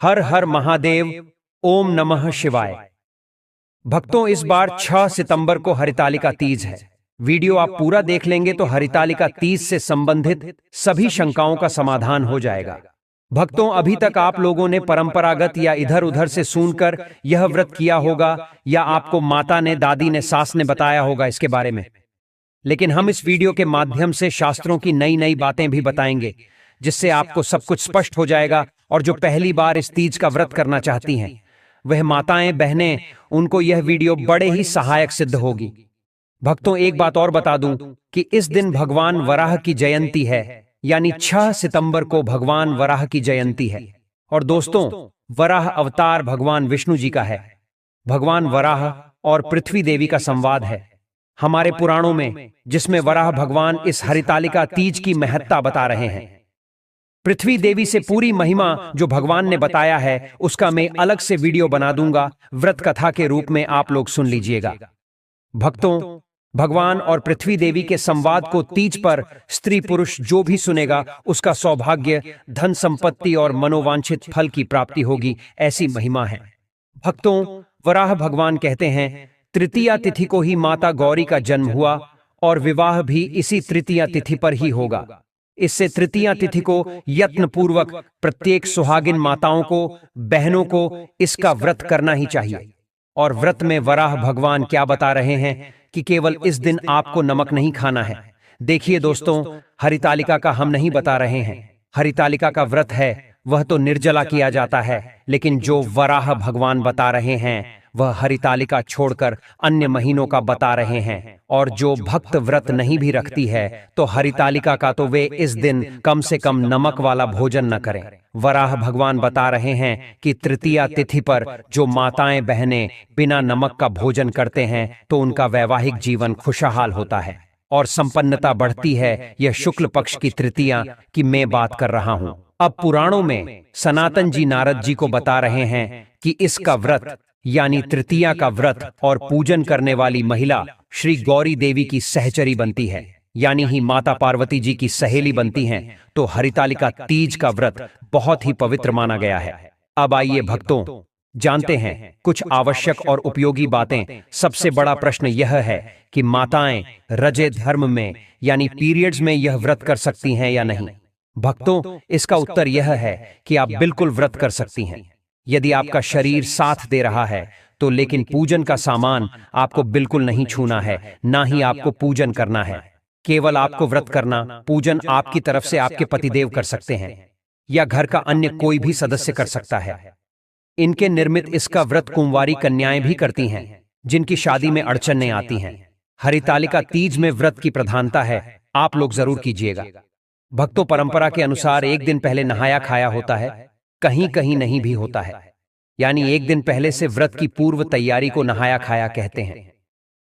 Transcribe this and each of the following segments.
हर हर महादेव, ओम नमः शिवाय। भक्तों, इस बार 6 सितंबर को हरितालिका तीज है। वीडियो आप पूरा देख लेंगे तो हरितालिका तीज से संबंधित सभी शंकाओं का समाधान हो जाएगा। भक्तों, अभी तक आप लोगों ने परंपरागत या इधर उधर से सुनकर यह व्रत किया होगा या आपको माता ने, दादी ने, सास ने बताया होगा इसके बारे में। लेकिन हम इस वीडियो के माध्यम से शास्त्रों की नई नई बातें भी बताएंगे, जिससे आपको सब कुछ स्पष्ट हो जाएगा। और जो पहली बार इस तीज का व्रत करना चाहती हैं, वह माताएं, बहनें, उनको यह वीडियो बड़े ही सहायक सिद्ध होगी। भक्तों, एक बात और बता दूं कि इस दिन भगवान वराह की जयंती है, यानी 6 सितंबर को भगवान वराह की जयंती है। और दोस्तों, वराह अवतार भगवान विष्णु जी का है। भगवान वराह और पृथ्वी देवी का संवाद है हमारे पुराणों में, जिसमें वराह भगवान इस हरितालिका तीज की महत्ता बता रहे हैं। पृथ्वी देवी से पूरी महिमा जो भगवान ने बताया है, उसका मैं अलग से वीडियो बना दूंगा, व्रत कथा के रूप में आप लोग सुन लीजिएगा। भक्तों, भगवान और पृथ्वी देवी के संवाद को तीज पर स्त्री पुरुष जो भी सुनेगा, उसका सौभाग्य, धन संपत्ति और मनोवांछित फल की प्राप्ति होगी, ऐसी महिमा है। भक्तों, वराह भगवान कहते हैं, तृतीया तिथि को ही माता गौरी का जन्म हुआ और विवाह भी इसी तृतीया तिथि पर ही होगा। इससे तृतीया तिथि को यत्न पूर्वक प्रत्येक सुहागिन माताओं को, बहनों को इसका व्रत करना ही चाहिए। और व्रत में वराह भगवान क्या बता रहे हैं कि केवल इस दिन आपको नमक नहीं खाना है। देखिए दोस्तों, हरितालिका का हम नहीं बता रहे हैं। हरितालिका का व्रत है वह तो निर्जला किया जाता है, लेकिन जो वराह भगवान बता रहे हैं वह हरितालिका छोड़कर अन्य महीनों का बता रहे हैं। और जो भक्त व्रत नहीं भी रखती है तो हरितालिका का तो वे इस दिन कम से कम नमक वाला भोजन न करें। वराह भगवान बता रहे हैं कि तृतीया तिथि पर जो माताएं, बहनें बिना नमक का भोजन करते हैं तो उनका वैवाहिक जीवन खुशहाल होता है और संपन्नता बढ़ती है। यह शुक्ल पक्ष की तृतीया की मैं बात कर रहा हूं। अब पुराणों में सनातन जी नारद जी को बता रहे हैं कि इसका व्रत यानी तृतीया का व्रत और पूजन करने वाली महिला श्री गौरी देवी की सहचरी बनती है, यानी ही माता पार्वती जी की सहेली बनती हैं। तो हरितालिका तीज का व्रत बहुत ही पवित्र माना गया है। अब आइए भक्तों, जानते हैं कुछ आवश्यक और उपयोगी बातें। सबसे बड़ा प्रश्न यह है कि माताएं रजे धर्म में यानी पीरियड्स में यह व्रत कर सकती हैं या नहीं। भक्तों, इसका उत्तर यह है कि आप बिल्कुल व्रत कर सकती हैं यदि आपका शरीर साथ दे रहा है तो। लेकिन पूजन का सामान आपको बिल्कुल नहीं छूना है, ना ही आपको पूजन करना है। केवल आपको व्रत करना, पूजन आपकी तरफ से आपके पतिदेव कर सकते हैं या घर का अन्य कोई भी सदस्य कर सकता है। इनके निर्मित इसका व्रत कुंवारी कन्याएं भी करती हैं, जिनकी शादी में अड़चनें आती हैं। हरितालिका तीज में व्रत की प्रधानता है, आप लोग जरूर कीजिएगा। भक्तों, परंपरा के अनुसार एक दिन पहले नहाया खाया होता है, कहीं कहीं नहीं भी होता है, यानी एक दिन पहले से व्रत की पूर्व तैयारी को नहाया खाया कहते हैं।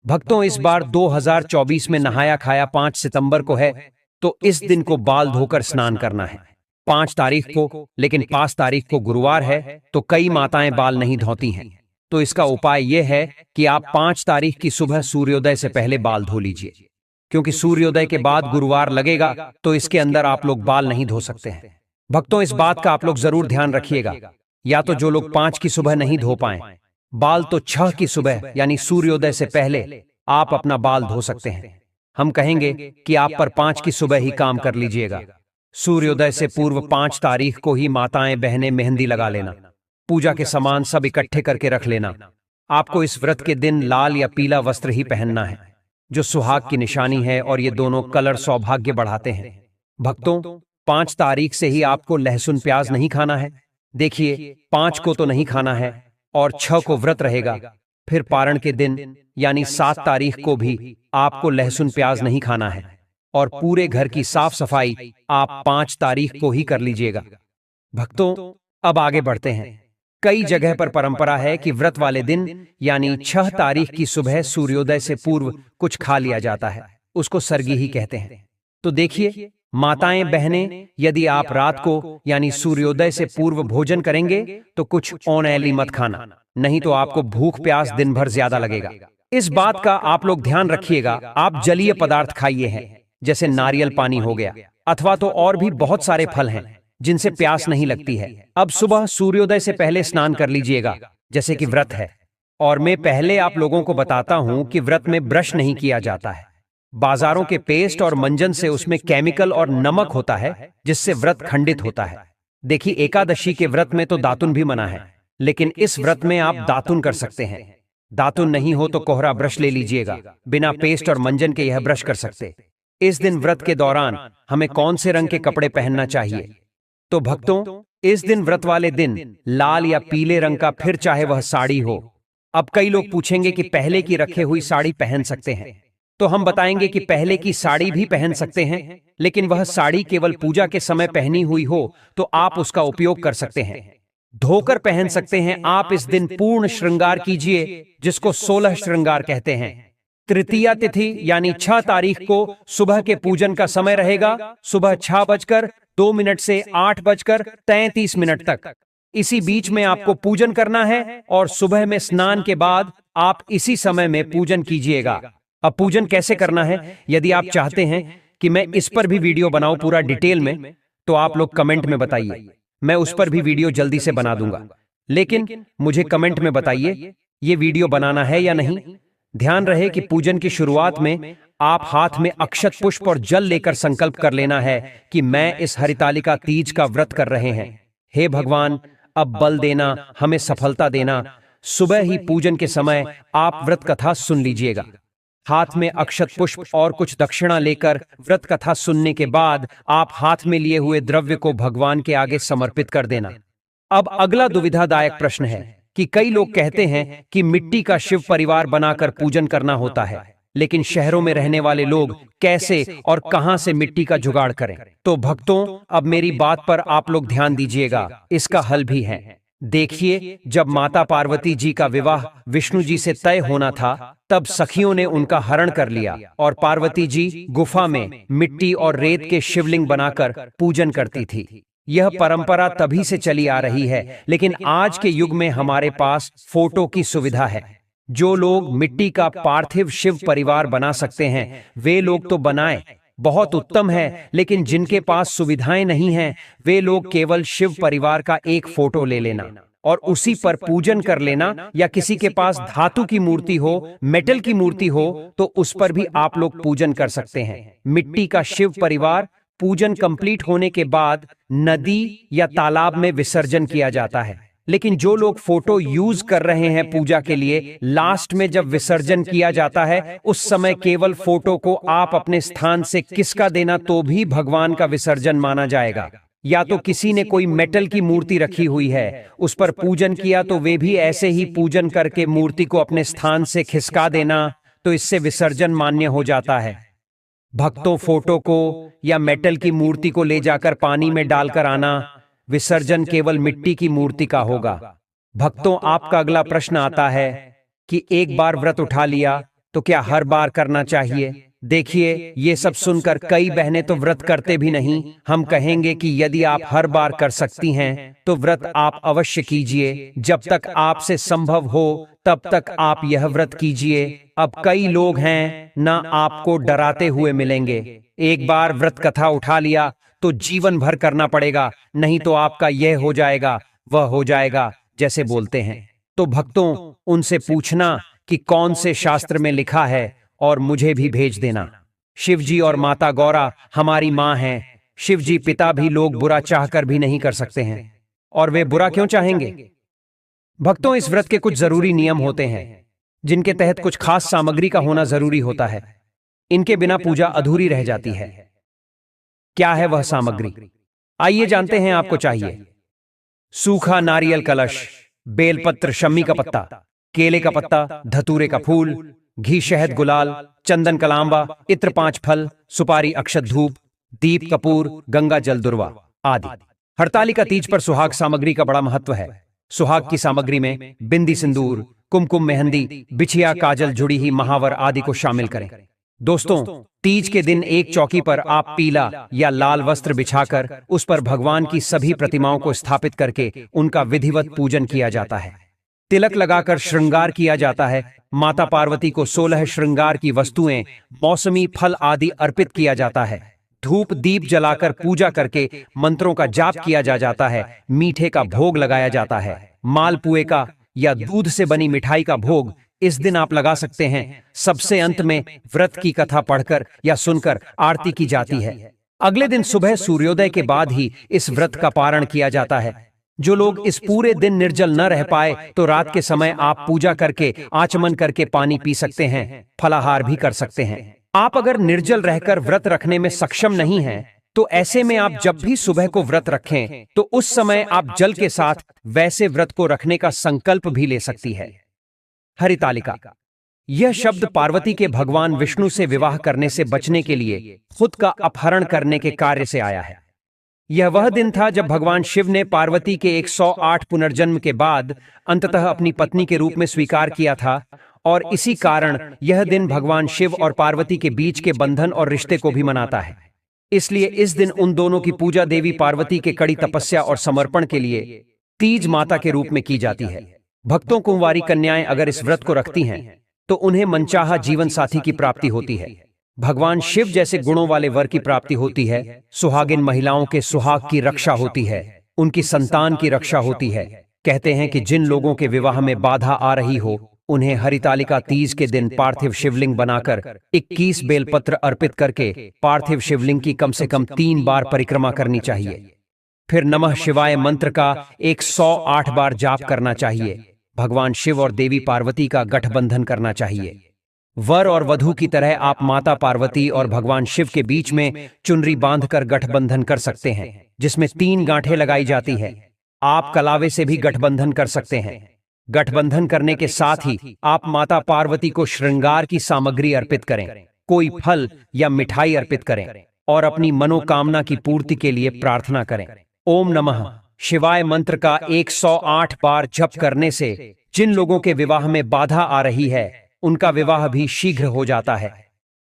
भक्तों, इस बार 2024 में नहाया खाया 5 सितंबर को है, तो इस दिन को बाल धोकर स्नान करना है 5 तारीख को। लेकिन 5 तारीख को गुरुवार है, तो कई माताएं बाल नहीं धोती हैं। तो इसका उपाय यह है कि आप 5 तारीख की सुबह सूर्योदय से पहले बाल धो लीजिए, क्योंकि सूर्योदय के बाद गुरुवार लगेगा, तो इसके अंदर आप लोग बाल नहीं धो सकते हैं। भक्तों, इस बात का आप लोग जरूर ध्यान रखिएगा। या तो जो लोग 5 की सुबह नहीं धो पाएं बाल, तो 6 की सुबह यानी सूर्योदय से पहले आप अपना बाल धो सकते हैं। हम कहेंगे कि आप पर 5 की सुबह ही काम कर लीजिएगा। सूर्योदय से पूर्व 5 तारीख को ही माताएं, बहनें मेहंदी लगा लेना, पूजा के सामान सब इकट्ठे करके रख लेना। आपको इस व्रत के दिन लाल या पीला वस्त्र ही पहनना है, जो सुहाग की निशानी है, और ये दोनों कलर सौभाग्य बढ़ाते हैं। भक्तों, 5 तारीख से ही आपको लहसुन प्याज नहीं खाना है। देखिए, 5 को तो नहीं खाना है और 6 को व्रत रहेगा। फिर पारण के दिन यानी 7 तारीख को भी आपको लहसुन प्याज नहीं खाना है। और पूरे घर की साफ सफाई आप 5 तारीख को ही कर लीजिएगा। भक्तों, अब आगे बढ़ते हैं। कई जगह पर परंपरा है कि व्रत वाले दिन यानी 6 तारीख की सुबह सूर्योदय से पूर्व कुछ खा लिया जाता है, उसको सरगी ही कहते हैं। तो देखिए माताएं, बहनें, यदि आप रात को यानी सूर्योदय से पूर्व भोजन करेंगे तो कुछ ऑनैली मत खाना, नहीं तो आपको भूख प्यास दिन भर ज्यादा लगेगा। इस बात का आप लोग ध्यान रखिएगा। आप जलीय पदार्थ खाइए हैं, जैसे नारियल पानी हो गया, अथवा तो और भी बहुत सारे फल हैं जिनसे प्यास नहीं लगती है। अब सुबह सूर्योदय से पहले स्नान कर लीजिएगा, जैसे कि व्रत है। और मैं पहले आप लोगों को बताता हूं कि व्रत में ब्रश नहीं किया जाता है। बाजारों के पेस्ट और मंजन से उसमें केमिकल और नमक होता है, जिससे व्रत खंडित होता है। देखिए, एकादशी के व्रत में तो दातुन भी मना है, लेकिन इस व्रत में आप दातुन कर सकते हैं। दातुन नहीं हो तो कोहरा ब्रश ले लीजिएगा, बिना पेस्ट और मंजन के यह ब्रश कर सकते। इस दिन व्रत के दौरान हमें कौन से रंग के कपड़े पहनना चाहिए? तो भक्तों, इस दिन व्रत वाले दिन लाल या पीले रंग का, फिर चाहे वह साड़ी हो। अब कई लोग पूछेंगे कि पहले की रखे हुई साड़ी पहन सकते हैं, तो हम बताएंगे कि पहले की साड़ी भी पहन सकते हैं, लेकिन वह साड़ी केवल पूजा के समय पहनी हुई हो तो आप उसका उपयोग कर सकते हैं। धोकर पहन सकते हैं। आप इस दिन पूर्ण श्रृंगार कीजिए, जिसको 16 श्रृंगार कहते हैं। तृतीया तिथि यानी 6 तारीख को सुबह के पूजन का समय रहेगा, सुबह 6:02 से 8:33 तक। इसी बीच में आपको पूजन करना है और सुबह में स्नान के बाद आप इसी समय में पूजन कीजिएगा। अब पूजन कैसे करना है, यदि आप चाहते हैं कि मैं इस पर भी वीडियो बनाऊं पूरा डिटेल में, तो आप लोग कमेंट में बताइए, मैं उस पर भी वीडियो जल्दी से बना दूंगा। लेकिन मुझे कमेंट में बताइए ये वीडियो बनाना है या नहीं। ध्यान रहे कि पूजन की शुरुआत में आप हाथ में अक्षत पुष्प और जल लेकर संकल्प कर लेना है कि मैं इस हरितालिका तीज का व्रत कर रहे हैं। हे भगवान, अब बल देना, हमें सफलता देना। सुबह ही पूजन के समय आप व्रत कथा सुन लीजिएगा। हाथ में अक्षत पुष्प और कुछ दक्षिणा लेकर व्रत कथा सुनने के बाद आप हाथ में लिए हुए द्रव्य को भगवान के आगे समर्पित कर देना। अब अगला दुविधादायक प्रश्न है कि कई लोग कहते हैं कि मिट्टी का शिव परिवार बनाकर पूजन करना होता है, लेकिन शहरों में रहने वाले लोग कैसे और कहां से मिट्टी का जुगाड़ करें? तो भक्तों, अब मेरी बात पर आप लोग ध्यान दीजिएगा, इसका हल भी है। देखिए, जब माता पार्वती जी का विवाह विष्णु जी से तय होना था, तब सखियों ने उनका हरण कर लिया और पार्वती जी गुफा में मिट्टी और रेत के शिवलिंग बनाकर पूजन करती थी। यह परंपरा तभी से चली आ रही है, लेकिन आज के युग में हमारे पास फोटो की सुविधा है। जो लोग मिट्टी का पार्थिव शिव परिवार बना सकते हैं, वे लोग तो बनाएं, बहुत उत्तम है। लेकिन जिनके पास सुविधाएं नहीं हैं, वे लोग केवल शिव परिवार का एक फोटो ले लेना और उसी पर पूजन कर लेना, या किसी के पास धातु की मूर्ति हो, मेटल की मूर्ति हो, तो उस पर भी आप लोग पूजन कर सकते हैं। मिट्टी का शिव परिवार पूजन कंप्लीट होने के बाद नदी या तालाब में विसर्जन किया जाता है। लेकिन जो लोग फोटो यूज कर रहे हैं पूजा के लिए, लास्ट में जब विसर्जन किया जाता है, उस समय केवल फोटो को आप अपने स्थान से किसका देना तो भी भगवान का विसर्जन माना जाएगा। या तो किसी ने कोई मेटल की मूर्ति रखी हुई है, उस पर पूजन किया, तो वे भी ऐसे ही पूजन करके मूर्ति को अपने स्थान से खिसका देना, तो इससे विसर्जन मान्य हो जाता है। भक्तों, फोटो को या मेटल की मूर्ति को ले जाकर पानी में डालकर आना, विसर्जन केवल मिट्टी की मूर्ति का होगा। भक्तों, आपका अगला प्रश्न आता है कि एक बार व्रत उठा लिया तो क्या हर बार करना चाहिए? देखिए, ये सब सुनकर कई बहनें तो व्रत करते भी नहीं। हम कहेंगे कि यदि आप हर बार कर सकती हैं तो व्रत आप अवश्य कीजिए। जब तक आपसे संभव हो तब तक आप यह व्रत कीजिए। अब कई लोग हैं ना, आपको डराते हुए मिलेंगे। एक बार व्रत कथा उठा लिया तो जीवन भर करना पड़ेगा, नहीं तो आपका यह हो जाएगा, वह हो जाएगा, जैसे बोलते हैं। तो भक्तों, उनसे पूछना कि कौन से शास्त्र में लिखा है और मुझे भी भेज देना। शिवजी और माता गौरा हमारी मां हैं। शिवजी पिता भी लोग बुरा चाहकर भी नहीं कर सकते हैं, और वे बुरा क्यों चाहेंगे? भक्तों, इस व्रत के कुछ जरूरी नियम होते हैं, जिनके तहत कुछ खास सामग्री का होना जरूरी होता है। इनके बिना पूजा अधूरी रह जाती है। क्या है वह सामग्री? आइए जानते हैं। आपको चाहिए सूखा नारियल कलश, बेलपत्र, शम्मी का पत्ता, केले का पत्ता, धतूरे का फूल, घी, शहद, गुलाल, चंदन, कलांबा, इत्र, 5 फल, सुपारी, अक्षत, धूप, दीप, कपूर, गंगा जल, दुर्वा आदि। हरतालिका तीज पर सुहाग सामग्री का बड़ा महत्व है। सुहाग की सामग्री में बिंदी, सिंदूर, कुमकुम, मेहंदी, बिछिया, काजल, जुड़ी ही, महावर आदि को शामिल करें। दोस्तों, तीज के दिन एक चौकी पर आप पीला या लाल वस्त्र बिछाकर उस पर भगवान की सभी प्रतिमाओं को स्थापित करके उनका विधिवत पूजन किया जाता है। तिलक लगाकर श्रृंगार किया जाता है। माता पार्वती को 16 श्रृंगार की वस्तुएं, मौसमी फल आदि अर्पित किया जाता है। धूप दीप जलाकर पूजा करके मंत्रों का जाप किया जाता है। मीठे का भोग लगाया जाता है। मालपुए का या दूध से बनी मिठाई का भोग इस दिन आप लगा सकते हैं। सबसे अंत में व्रत की कथा पढ़कर या सुनकर आरती की जाती है। अगले दिन सुबह सूर्योदय के बाद ही इस व्रत का पारण किया जाता है। जो लोग इस पूरे दिन निर्जल न रह पाए तो रात के समय आप पूजा करके आचमन करके पानी पी सकते हैं, फलाहार भी कर सकते हैं। आप अगर निर्जल रहकर व्रत रखने में सक्षम नहीं हैं, तो ऐसे में आप जब भी सुबह को व्रत रखें तो उस समय आप जल के साथ वैसे व्रत को रखने का संकल्प भी ले सकती है। हरितालिका यह शब्द पार्वती के भगवान विष्णु से विवाह करने से बचने के लिए खुद का अपहरण करने के कार्य से आया है। यह वह दिन था जब भगवान शिव ने पार्वती के 108 पुनर्जन्म के बाद अंततः अपनी पत्नी के रूप में स्वीकार किया था, और इसी कारण यह दिन भगवान शिव और पार्वती के बीच के बंधन और रिश्ते को भी मनाता है। इसलिए इस दिन उन दोनों की पूजा देवी पार्वती के कड़ी तपस्या और समर्पण के लिए तीज माता के रूप में की जाती है। भक्तों कुंवारी कन्याएं अगर इस व्रत को रखती हैं तो उन्हें मनचाहा जीवन साथी की प्राप्ति होती है। भगवान शिव जैसे गुणों वाले वर की प्राप्ति होती है। सुहागिन महिलाओं के सुहाग की रक्षा होती है, उनकी संतान की रक्षा होती है। कहते हैं कि जिन लोगों के विवाह में बाधा आ रही हो उन्हें हरितालिका तीज के दिन पार्थिव शिवलिंग बनाकर 21 बेलपत्र अर्पित करके पार्थिव शिवलिंग की कम से कम 3 बार परिक्रमा करनी चाहिए। फिर नमः शिवाय मंत्र का 108 बार जाप करना चाहिए। भगवान शिव और देवी पार्वती का गठबंधन करना चाहिए। वर और वधू की तरह आप माता पार्वती और भगवान शिव के बीच में चुनरी बांधकर गठबंधन कर सकते हैं, जिसमें 3 गांठें लगाई जाती है। आप कलावे से भी गठबंधन कर सकते हैं। गठबंधन करने के साथ ही आप माता पार्वती को श्रृंगार की सामग्री अर्पित करें, कोई फल या मिठाई अर्पित करें और अपनी मनोकामना की पूर्ति के लिए प्रार्थना करें। ओम नमः शिवाय मंत्र का 108 बार जप करने से जिन लोगों के विवाह में बाधा आ रही है उनका विवाह भी शीघ्र हो जाता है,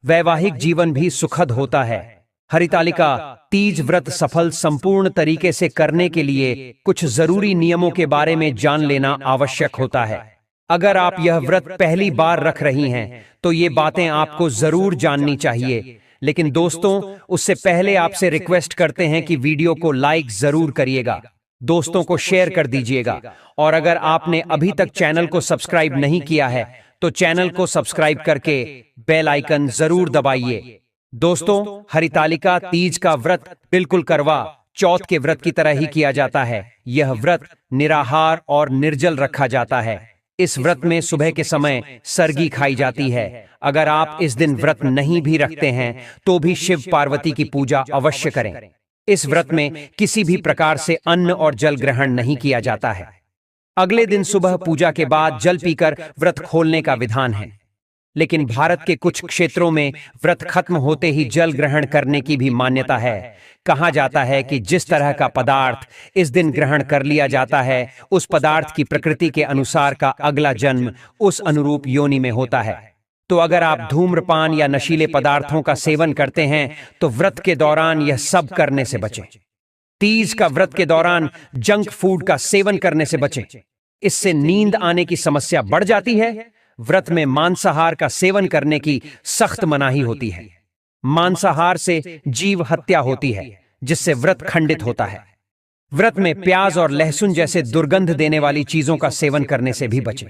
वैवाहिक जीवन भी सुखद होता है। हरितालिका तीज व्रत सफल संपूर्ण तरीके से करने के लिए कुछ जरूरी नियमों के बारे में जान लेना आवश्यक होता है। अगर आप यह व्रत पहली बार रख रही हैं तो ये बातें आपको जरूर जाननी चाहिए। लेकिन दोस्तों, उससे पहले आपसे रिक्वेस्ट करते हैं कि वीडियो को लाइक जरूर करिएगा, दोस्तों को शेयर कर दीजिएगा, और अगर आपने अभी तक चैनल को सब्सक्राइब नहीं किया है तो चैनल को सब्सक्राइब करके बेल आइकन जरूर दबाइए। दोस्तों, हरितालिका तीज का व्रत बिल्कुल करवा चौथ के व्रत की तरह ही किया जाता है। यह व्रत निराहार और निर्जल रखा जाता है। इस व्रत में सुबह के समय सरगी खाई जाती है। अगर आप इस दिन व्रत नहीं भी रखते हैं तो भी शिव पार्वती की पूजा अवश्य करें। इस व्रत में किसी भी प्रकार से अन्न और जल ग्रहण नहीं किया जाता है। अगले दिन सुबह पूजा के बाद जल पीकर व्रत खोलने का विधान है, लेकिन भारत के कुछ क्षेत्रों में व्रत खत्म होते ही जल ग्रहण करने की भी मान्यता है। कहा जाता है कि जिस तरह का पदार्थ इस दिन ग्रहण कर लिया जाता है उस पदार्थ की प्रकृति के अनुसार का अगला जन्म उस अनुरूप योनि में होता है। तो अगर आप धूम्रपान या नशीले पदार्थों का सेवन करते हैं तो व्रत के दौरान यह सब करने से बचें। तीज का व्रत के दौरान जंक फूड का सेवन करने से बचें, इससे नींद आने की समस्या बढ़ जाती है। व्रत में मांसाहार का सेवन करने की सख्त मनाही होती है। मांसाहार से जीव हत्या होती है, जिससे व्रत खंडित होता है। व्रत में प्याज और लहसुन जैसे दुर्गंध देने वाली चीजों का सेवन करने से भी बचें।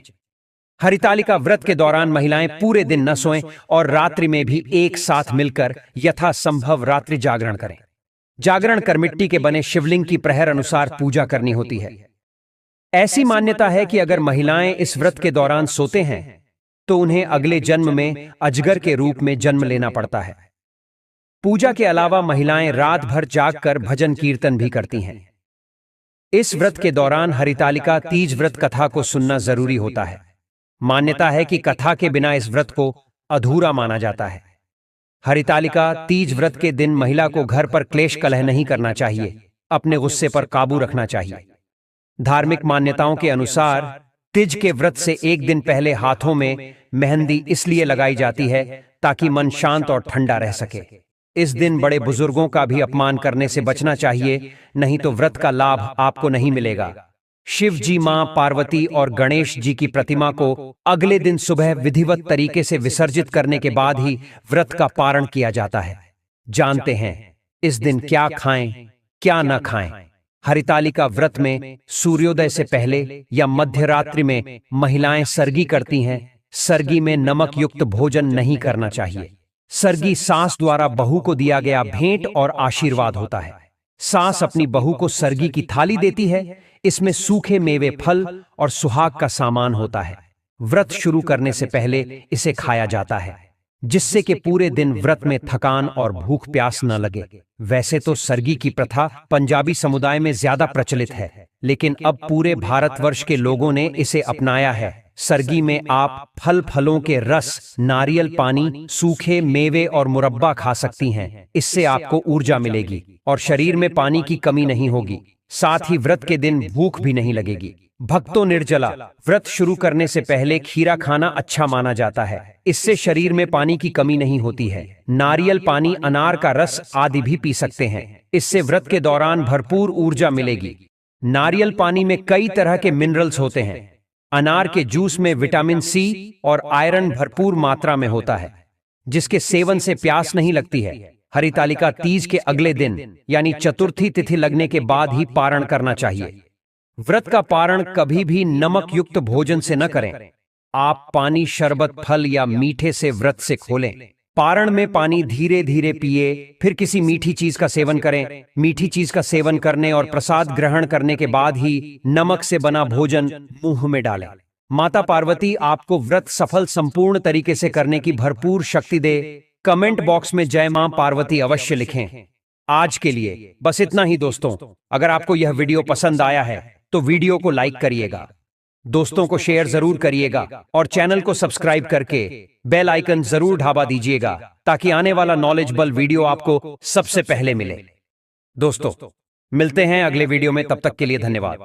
हरितालिका व्रत के दौरान महिलाएं पूरे दिन न सोएं और रात्रि में भी एक साथ मिलकर यथासंभव रात्रि जागरण करें। जागरण कर मिट्टी के बने शिवलिंग की प्रहर अनुसार पूजा करनी होती है। ऐसी मान्यता है कि अगर महिलाएं इस व्रत के दौरान सोते हैं तो उन्हें अगले जन्म में अजगर के रूप में जन्म लेना पड़ता है। पूजा के अलावा महिलाएं रात भर जागकर भजन कीर्तन भी करती हैं। इस व्रत के दौरान हरितालिका तीज व्रत कथा को सुनना जरूरी होता है। मान्यता है कि कथा के बिना इस व्रत को अधूरा माना जाता है। हरितालिका तीज व्रत के दिन महिला को घर पर क्लेश कलह नहीं करना चाहिए, अपने गुस्से पर काबू रखना चाहिए। धार्मिक मान्यताओं के अनुसार तीज के व्रत से एक दिन पहले हाथों में मेहंदी इसलिए लगाई जाती है ताकि मन शांत और ठंडा रह सके। इस दिन बड़े बुजुर्गों का भी अपमान करने से बचना चाहिए, नहीं तो व्रत का लाभ आपको नहीं मिलेगा। शिव जी, मां पार्वती और गणेश जी की प्रतिमा को अगले दिन सुबह विधिवत तरीके से विसर्जित करने के बाद ही व्रत का पारण किया जाता है। जानते हैं इस दिन क्या खाएं, क्या न खाएं। हरितालिका व्रत में सूर्योदय से पहले या मध्य रात्रि में महिलाएं सरगी करती हैं। सरगी में नमक युक्त भोजन नहीं करना चाहिए। सरगी सास द्वारा बहू को दिया गया भेंट और आशीर्वाद होता है। सास अपनी बहू को सरगी की थाली देती है। इसमें सूखे मेवे, फल और सुहाग का सामान होता है। व्रत शुरू करने से पहले इसे खाया जाता है, जिससे कि पूरे दिन व्रत में थकान और भूख प्यास न लगे। वैसे तो सरगी की प्रथा पंजाबी समुदाय में ज्यादा प्रचलित है, लेकिन अब पूरे भारतवर्ष के लोगों ने इसे अपनाया है। सरगी में आप फलों के रस, नारियल पानी, सूखे मेवे और मुरब्बा खा सकती हैं। इससे आपको ऊर्जा मिलेगी और शरीर में पानी की कमी नहीं होगी। साथ ही व्रत के दिन भूख भी नहीं लगेगी। भक्तों, निर्जला व्रत शुरू करने से पहले खीरा खाना अच्छा माना जाता है। इससे शरीर में पानी की कमी नहीं होती है। नारियल पानी, अनार का रस आदि भी पी सकते हैं। इससे व्रत के दौरान भरपूर ऊर्जा मिलेगी। नारियल पानी में कई तरह के मिनरल्स होते हैं। अनार के जूस में विटामिन सी और आयरन भरपूर मात्रा में होता है, जिसके सेवन से प्यास नहीं लगती है। हरितालिका तीज के अगले दिन यानी चतुर्थी तिथि लगने के बाद ही पारण करना चाहिए। व्रत का पारण कभी भी नमक युक्त भोजन से न करें। आप पानी, शरबत, फल या मीठे से व्रत से खोलें। पारण में पानी धीरे धीरे पिए, फिर किसी मीठी चीज का सेवन करें। मीठी चीज का सेवन करने और प्रसाद ग्रहण करने के बाद ही नमक से बना भोजन मुंह में डालें। माता पार्वती आपको व्रत सफल संपूर्ण तरीके से करने की भरपूर शक्ति दे। कमेंट बॉक्स में जय मां पार्वती अवश्य लिखें। आज के लिए बस इतना ही दोस्तों। अगर आपको यह वीडियो पसंद आया है तो वीडियो को लाइक करिएगा, दोस्तों को शेयर जरूर करिएगा और चैनल को सब्सक्राइब करके बेल आइकन जरूर ढाबा दीजिएगा, ताकि आने वाला नॉलेजेबल वीडियो आपको सबसे पहले मिले। दोस्तों, मिलते हैं अगले वीडियो में, तब तक के लिए धन्यवाद।